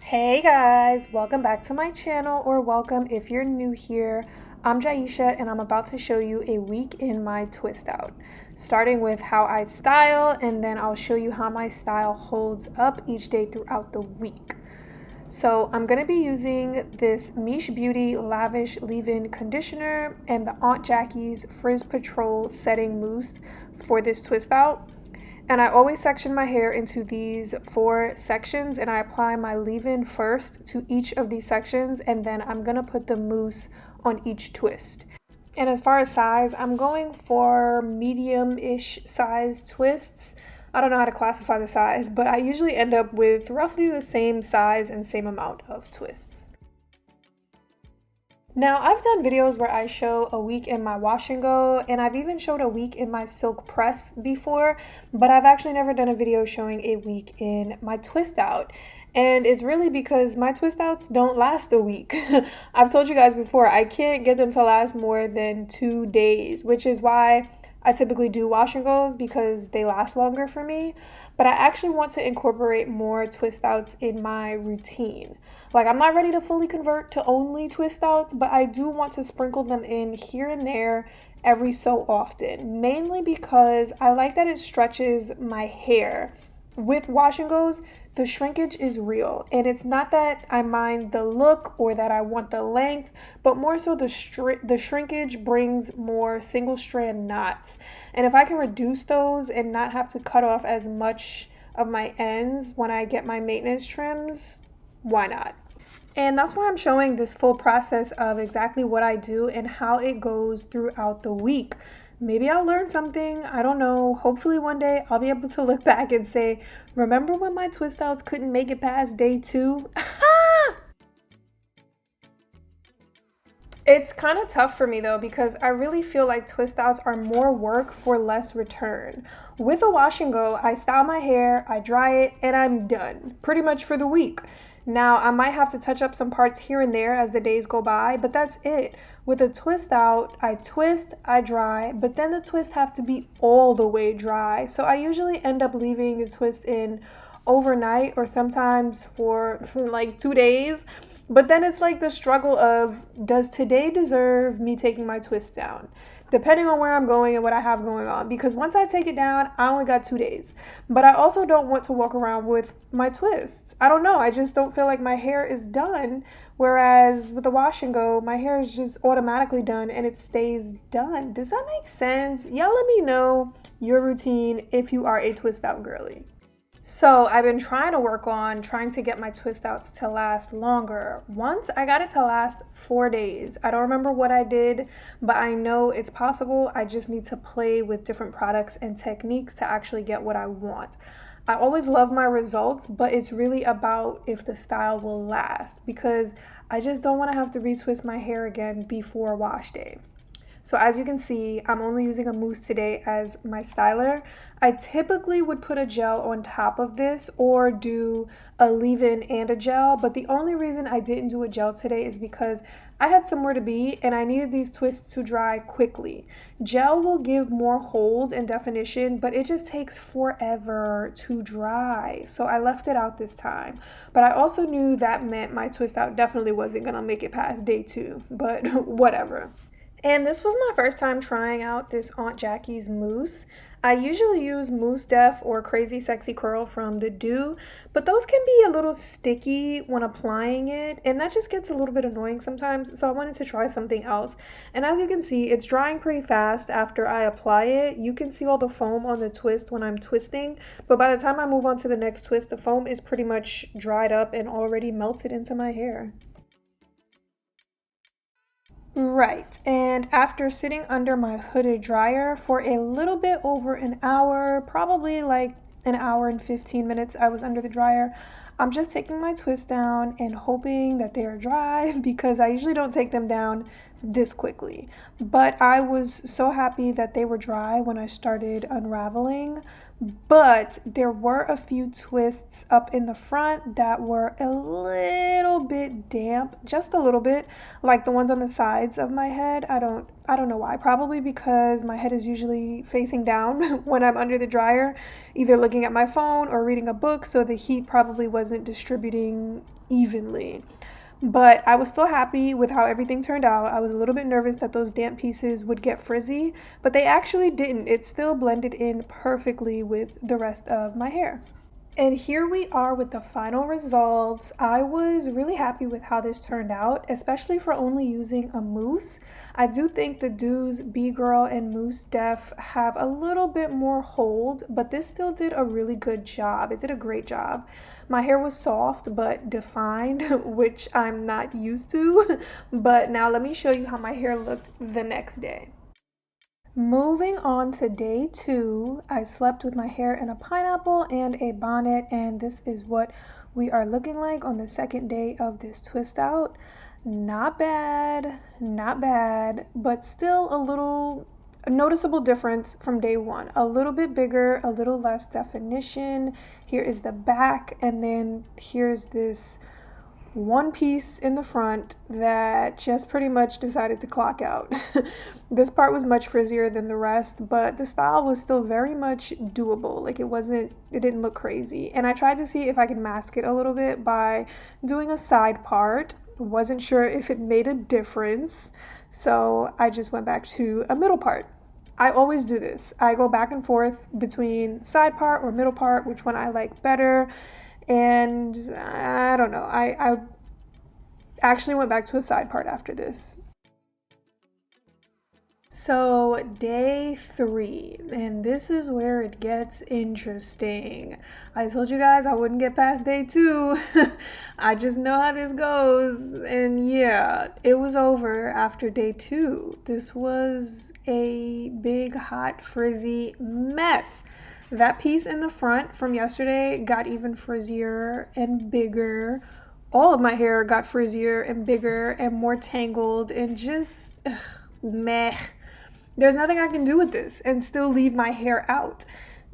Hey guys, welcome back to my channel, or welcome if you're new here. I'm Jaisha and I'm about to show you a week in my twist out, starting with how I style, and then I'll show you how my style holds up each day throughout the week. So I'm going to be using this Miche Beauty Lavish Leave-In Conditioner and the Aunt Jackie's Frizz Patrol Setting Mousse for this twist out. And I always section my hair into these 4 sections, and I apply my leave-in first to each of these sections, and then I'm gonna put the mousse on each twist. And as far as size, I'm going for medium-ish size twists. I don't know how to classify the size, but I usually end up with roughly the same size and same amount of twists. Now, I've done videos where I show a week in my wash and go, and I've even showed a week in my silk press before, but I've actually never done a video showing a week in my twist out. And it's really because my twist outs don't last a week. I've told you guys before, I can't get them to last more than 2 days, which is why I typically do wash and goes, because they last longer for me. But I actually want to incorporate more twist outs in my routine. Like, I'm not ready to fully convert to only twist outs, but I do want to sprinkle them in here and there every so often, mainly because I like that it stretches my hair. With wash and goes, the shrinkage is real, and it's not that I mind the look or that I want the length, but more so the shrinkage brings more single strand knots. And if I can reduce those and not have to cut off as much of my ends when I get my maintenance trims, why not? And that's why I'm showing this full process of exactly what I do and how it goes throughout the week. Maybe I'll learn something, I don't know. Hopefully one day I'll be able to look back and say, remember when my twist outs couldn't make it past day 2? It's kind of tough for me though, because I really feel like twist outs are more work for less return. With a wash and go, I style my hair, I dry it, and I'm done, pretty much for the week. Now, I might have to touch up some parts here and there as the days go by, but that's it. With a twist out, I twist, I dry, but then the twists have to be all the way dry. So I usually end up leaving the twist in overnight, or sometimes for like 2 days. But then it's like the struggle of, does today deserve me taking my twist down? Depending on where I'm going and what I have going on. Because once I take it down, I only got 2 days. But I also don't want to walk around with my twists. I don't know. I just don't feel like my hair is done. Whereas with the wash and go, my hair is just automatically done and it stays done. Does that make sense? Y'all let me know your routine if you are a twist out girly. So I've been trying to get my twist outs to last longer. Once I got it to last 4 days. I don't remember what I did, but I know it's possible. I just need to play with different products and techniques to actually get what I want. I always love my results, but it's really about if the style will last, because I just don't want to have to retwist my hair again before wash day. So as you can see, I'm only using a mousse today as my styler. I typically would put a gel on top of this or do a leave-in and a gel, but the only reason I didn't do a gel today is because I had somewhere to be and I needed these twists to dry quickly. Gel will give more hold and definition, but it just takes forever to dry. So I left it out this time. But I also knew that meant my twist out definitely wasn't gonna make it past day 2, but whatever. And this was my first time trying out this Aunt Jackie's mousse. I usually use Mousse Def or Crazy Sexy Curl from the Dew, but those can be a little sticky when applying it, and that just gets a little bit annoying sometimes, so I wanted to try something else. And as you can see, it's drying pretty fast after I apply it. You can see all the foam on the twist when I'm twisting, but by the time I move on to the next twist, the foam is pretty much dried up and already melted into my hair. Right, and after sitting under my hooded dryer for a little bit over an hour, probably like an hour and 15 minutes I was under the dryer, I'm just taking my twists down and hoping that they are dry because I usually don't take them down this quickly. But I was so happy that they were dry when I started unraveling. But there were a few twists up in the front that were a little bit damp, just a little bit, like the ones on the sides of my head. I don't know why. Probably because my head is usually facing down when I'm under the dryer, either looking at my phone or reading a book, so the heat probably wasn't wasn't distributing evenly. But I was still happy with how everything turned out. I was a little bit nervous that those damp pieces would get frizzy, but they actually didn't. It still blended in perfectly with the rest of my hair. And here we are with the final results. I was really happy with how this turned out, especially for only using a mousse. I do think the Do's B-Girl and Mousse Def have a little bit more hold, but this still did a really good job. It did a great job. My hair was soft but defined, which I'm not used to. But now let me show you how my hair looked the next day. Moving on to day 2, I slept with my hair in a pineapple and a bonnet, and this is what we are looking like on the second day of this twist out. Not bad, but still a little noticeable difference from day 1. A little bit bigger, a little less definition. Here is the back, and then here's this one piece in the front that just pretty much decided to clock out. This part was much frizzier than the rest, but the style was still very much doable. Like it didn't look crazy. And I tried to see if I could mask it a little bit by doing a side part. Wasn't sure if it made a difference, so I just went back to a middle part. I always do this. I go back and forth between side part or middle part, which one I like better. And I don't know, I actually went back to a side part after this. So day 3, and this is where it gets interesting. I told you guys I wouldn't get past day 2. I just know how this goes. And yeah, it was over after day 2. This was a big, hot, frizzy mess. That piece in the front from yesterday got even frizzier and bigger. All of my hair got frizzier and bigger and more tangled and just meh. There's nothing I can do with this and still leave my hair out.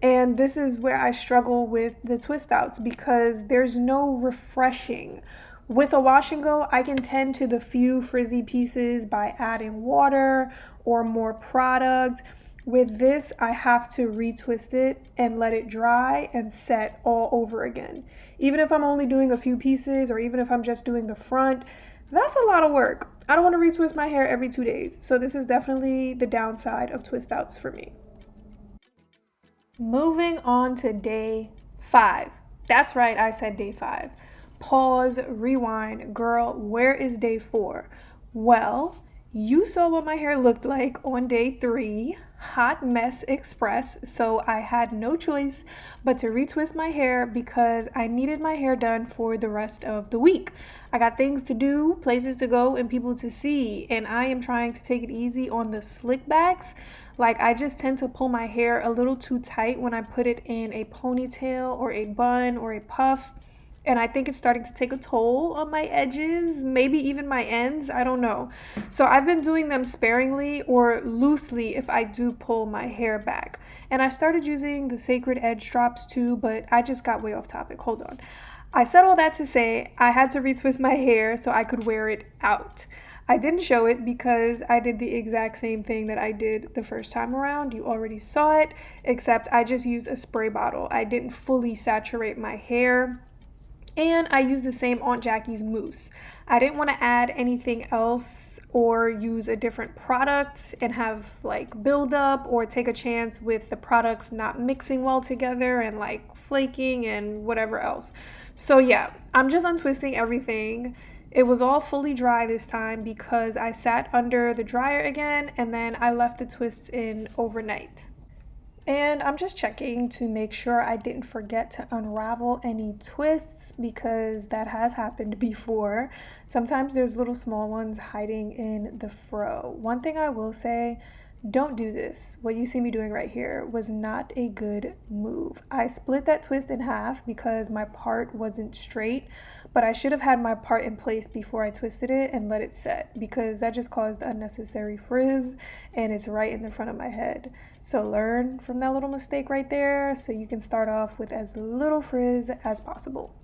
And this is where I struggle with the twist outs because there's no refreshing. With a wash and go, I can tend to the few frizzy pieces by adding water or more product. With this, I have to retwist it and let it dry and set all over again. Even if I'm only doing a few pieces or even if I'm just doing the front, that's a lot of work. I don't want to retwist my hair every 2 days. So this is definitely the downside of twist outs for me. Moving on to day 5. That's right, I said day 5. Pause, rewind. Girl, where is day 4? Well, you saw what my hair looked like on day 3. Hot mess express, so I had no choice but to retwist my hair because I needed my hair done for the rest of the week. I got things to do, places to go, and people to see, and I am trying to take it easy on the slick backs. Like I just tend to pull my hair a little too tight when I put it in a ponytail or a bun or a puff. And I think it's starting to take a toll on my edges, maybe even my ends, I don't know. So I've been doing them sparingly or loosely if I do pull my hair back. And I started using the Sacred Edge drops too, but I just got way off topic. Hold on. I said all that to say I had to retwist my hair so I could wear it out. I didn't show it because I did the exact same thing that I did the first time around. You already saw it, except I just used a spray bottle. I didn't fully saturate my hair. And I used the same Aunt Jackie's mousse. I didn't want to add anything else or use a different product and have like buildup or take a chance with the products not mixing well together and like flaking and whatever else. So yeah, I'm just untwisting everything. It was all fully dry this time because I sat under the dryer again and then I left the twists in overnight. And I'm just checking to make sure I didn't forget to unravel any twists because that has happened before. Sometimes there's little small ones hiding in the fro. One thing I will say, don't do this. What you see me doing right here was not a good move. I split that twist in half because my part wasn't straight, but I should have had my part in place before I twisted it and let it set because that just caused unnecessary frizz and it's right in the front of my head. So learn from that little mistake right there so you can start off with as little frizz as possible.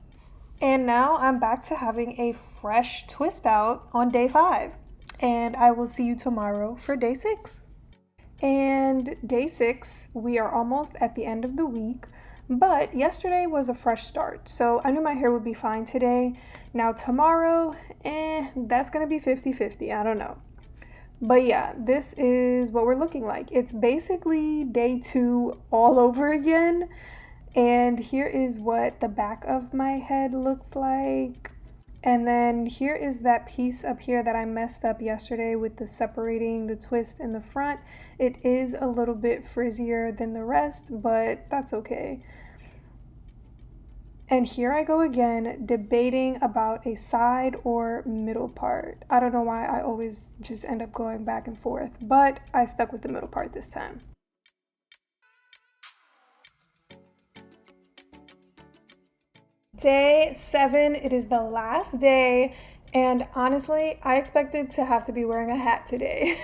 And now I'm back to having a fresh twist out on day 5. And I will see you tomorrow for day 6. And day 6, we are almost at the end of the week. But yesterday was a fresh start, so I knew my hair would be fine today. Now tomorrow, that's gonna be 50-50. I don't know. But yeah, this is what we're looking like. It's basically day 2 all over again. And here is what the back of my head looks like. And then here is that piece up here that I messed up yesterday with the separating the twist in the front. It is a little bit frizzier than the rest, but that's okay. And here I go again, debating about a side or middle part. I don't know why I always just end up going back and forth, but I stuck with the middle part this time. Day 7, it is the last day, and honestly, I expected to have to be wearing a hat today.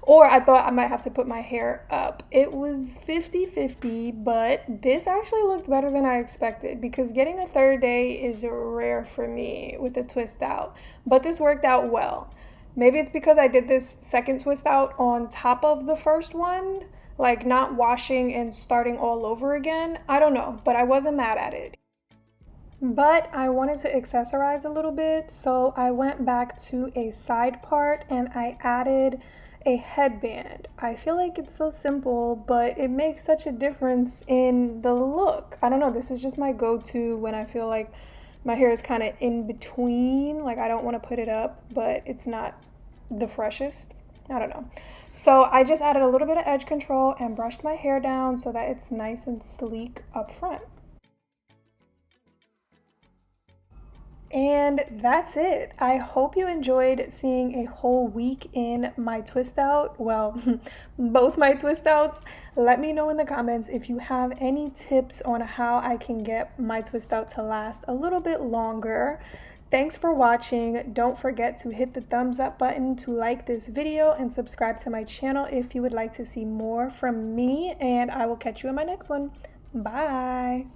Or I thought I might have to put my hair up. It was 50-50, but this actually looked better than I expected because getting a third day is rare for me with a twist out. But this worked out well. Maybe it's because I did this second twist out on top of the first one, like not washing and starting all over again. I don't know, but I wasn't mad at it. But I wanted to accessorize a little bit, so I went back to a side part and I added a headband. I feel like it's so simple, but it makes such a difference in the look. I don't know, this is just my go-to when I feel like my hair is kind of in between. Like I don't want to put it up, but it's not the freshest. I don't know. So I just added a little bit of edge control and brushed my hair down so that it's nice and sleek up front. And that's it. I hope you enjoyed seeing a whole week in my twist out. Well, both my twist outs. Let me know in the comments if you have any tips on how I can get my twist out to last a little bit longer. Thanks for watching. Don't forget to hit the thumbs up button to like this video and subscribe to my channel if you would like to see more from me. And I will catch you in my next one. Bye.